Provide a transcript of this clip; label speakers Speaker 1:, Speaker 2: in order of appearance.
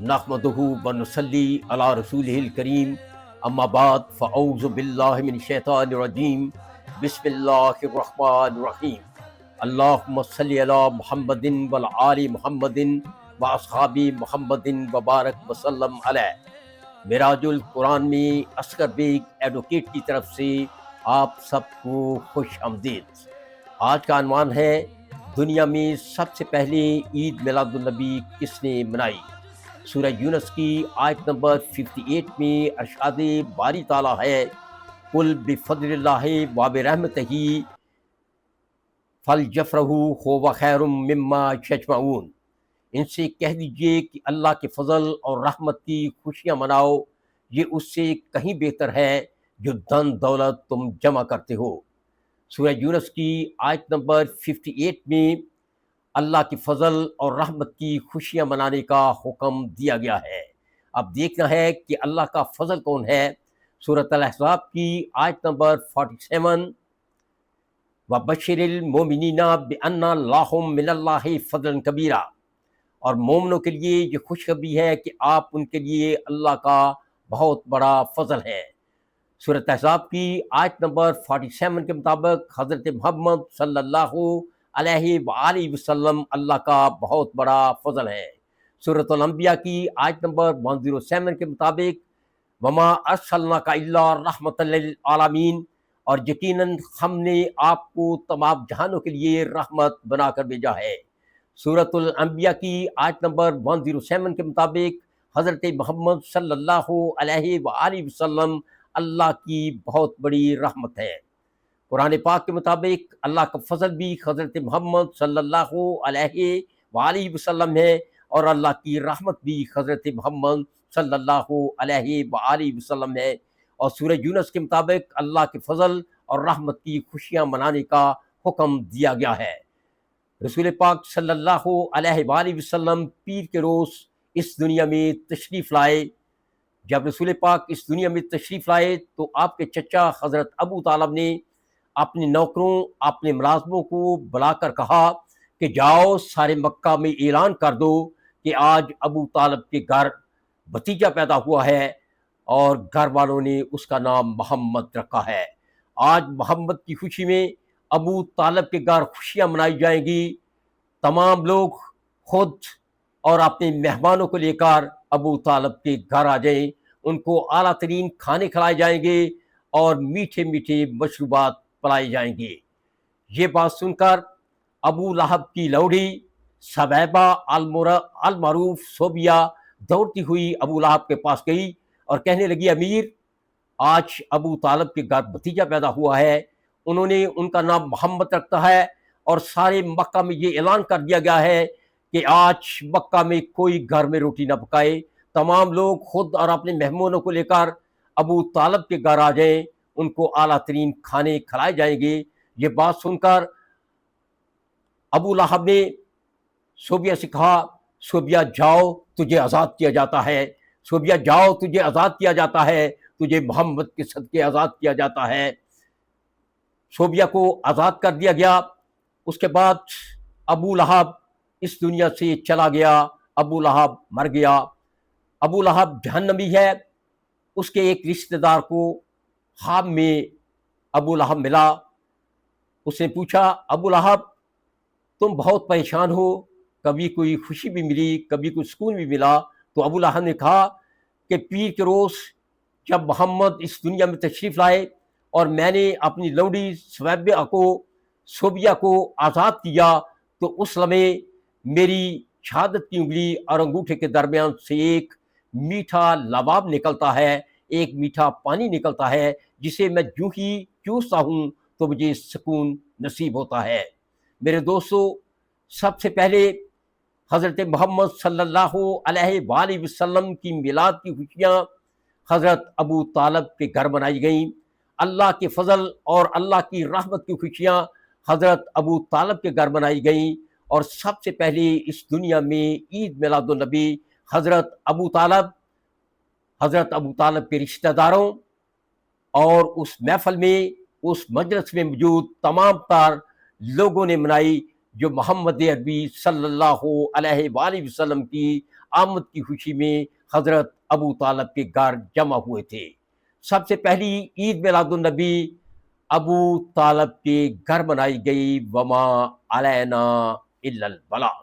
Speaker 1: نحمدہ ونصلی علی رسولہ الکریم، اما بعد فاعوذ باللہ من الشیطان الرجیم، بسم اللہ الرحمن الرحیم۔ اللہم صلی علی محمد وعلی محمد واصحاب محمد وبارک وسلم علیہ۔ معراج القرآن میں اصغر بیگ ایڈوکیٹ کی طرف سے آپ سب کو خوش آمدید۔ آج کا عنوان ہے دنیا میں سب سے پہلے عید میلاد النبی کس نے منائی۔ سورہ یونس کی آیت نمبر 58 میں ارشاد باری تعالیٰ ہے، قل بفضل اللہ وبرحمتہ فلیفرحوا ھو خیر مما یجمعون۔ ان سے کہہ دیجئے کہ اللہ کے فضل اور رحمت کی خوشیاں مناؤ، یہ اس سے کہیں بہتر ہے جو دن دولت تم جمع کرتے ہو۔ سورہ یونس کی آیت نمبر 58 میں اللہ کی فضل اور رحمت کی خوشیاں منانے کا حکم دیا گیا ہے۔ اب دیکھنا ہے کہ اللہ کا فضل کون ہے۔ سورۃ الاحزاب کی آیت نمبر 47، وَبَشِّرِ الْمُؤْمِنِينَ بِأَنَّ لَهُم مِّنَ اللَّهِ فَضْلًا كَبِيرًا، اور مومنوں کے لیے یہ خوشخبری ہے کہ آپ ان کے لیے اللہ کا بہت بڑا فضل ہے۔ سورۃ احزاب کی آیت نمبر 47 کے مطابق حضرت محمد صلی اللہ علیہ وآلہ وسلم اللہ کا بہت بڑا فضل ہے۔ سورۃ الانبیاء کی آیت نمبر 107 کے مطابق وما ارسلناک الا رحمۃ للعالمین، اور یقیناً ہم نے آپ کو تمام جہانوں کے لیے رحمت بنا کر بھیجا ہے۔ سورۃ الانبیاء کی آیت نمبر 107 کے مطابق حضرت محمد صلی اللہ علیہ وآلہ وسلم اللہ کی بہت بڑی رحمت ہے۔ قرآن پاک کے مطابق اللہ کا فضل بھی حضرت محمد صلی اللہ علیہ وآلہ وسلم ہے، اور اللہ کی رحمت بھی حضرت محمد صلی اللہ علیہ وآلہ وسلم ہے۔ اور سورہ یونس کے مطابق اللہ کے فضل اور رحمت کی خوشیاں منانے کا حکم دیا گیا ہے۔ رسول پاک صلی اللہ علیہ وآلہ وسلم پیر کے روز اس دنیا میں تشریف لائے۔ جب رسول پاک اس دنیا میں تشریف لائے تو آپ کے چچا حضرت ابو طالب نے اپنے نوکروں، اپنے ملازموں کو بلا کر کہا کہ جاؤ سارے مکہ میں اعلان کر دو کہ آج ابو طالب کے گھر بھتیجا پیدا ہوا ہے، اور گھر والوں نے اس کا نام محمد رکھا ہے۔ آج محمد کی خوشی میں ابو طالب کے گھر خوشیاں منائی جائیں گی۔ تمام لوگ خود اور اپنے مہمانوں کو لے کر ابو طالب کے گھر آ جائیں، ان کو اعلیٰ ترین کھانے کھلائے جائیں گے اور میٹھے میٹھے مشروبات پلائے جائیں گے۔ یہ بات سن کر ابو لہب کی لوڑی سبیبہ المعروف صوبیہ دوڑتی ہوئی ابو لہب کے پاس گئی اور کہنے لگی، امیر، آج ابو طالب کے گھر بھتیجا پیدا ہوا ہے، انہوں نے ان کا نام محمد رکھتا ہے، اور سارے مکہ میں یہ اعلان کر دیا گیا ہے کہ آج مکہ میں کوئی گھر میں روٹی نہ پکائے، تمام لوگ خود اور اپنے مہمانوں کو لے کر ابو طالب کے گھر آ جائیں، ان کو اعلیٰ ترین کھانے کھلائے جائیں گے۔ یہ بات سن کر ابو لہب نے صوبیہ سے کہا، صوبیہ جاؤ تجھے آزاد کیا جاتا ہے، صوبیہ جاؤ تجھے آزاد کیا جاتا ہے، تجھے محمد کے صدقے آزاد کیا جاتا ہے۔ صوبیہ کو آزاد کر دیا گیا۔ اس کے بعد ابو لہب اس دنیا سے چلا گیا، ابو لہب مر گیا۔ ابو لہب جہنمی ہے۔ اس کے ایک رشتہ دار کو خواب میں ابو لہب ملا۔ اس نے پوچھا، ابو لہب تم بہت پریشان ہو، کبھی کوئی خوشی بھی ملی، کبھی کوئی سکون بھی ملا۔ تو ابو لہب نے کہا کہ پیر کے روز جب محمد اس دنیا میں تشریف لائے اور میں نے اپنی لوڑی صوبیہ کو آزاد کیا، تو اس لمحے میری شہادت کی انگلی اور انگوٹھے کے درمیان سے ایک میٹھا لباب نکلتا ہے، ایک میٹھا پانی نکلتا ہے، جسے میں جو ہی چوستا ہوں تو مجھے سکون نصیب ہوتا ہے۔ میرے دوستو، سب سے پہلے حضرت محمد صلی اللہ علیہ وآلہ وسلم کی میلاد کی خوشیاں حضرت ابو طالب کے گھر منائی گئیں۔ اللہ کے فضل اور اللہ کی رحمت کی خوشیاں حضرت ابو طالب کے گھر منائی گئیں، اور سب سے پہلے اس دنیا میں عید میلاد النبی حضرت ابو طالب کے رشتہ داروں اور اس محفل میں، اس مجلس میں موجود تمام تر لوگوں نے منائی، جو محمد عربی صلی اللہ علیہ وآلہ وسلم کی آمد کی خوشی میں حضرت ابو طالب کے گھر جمع ہوئے تھے۔ سب سے پہلی عید میلاد النبی ابو طالب کے گھر منائی گئی، وما علینا الا البلاغ۔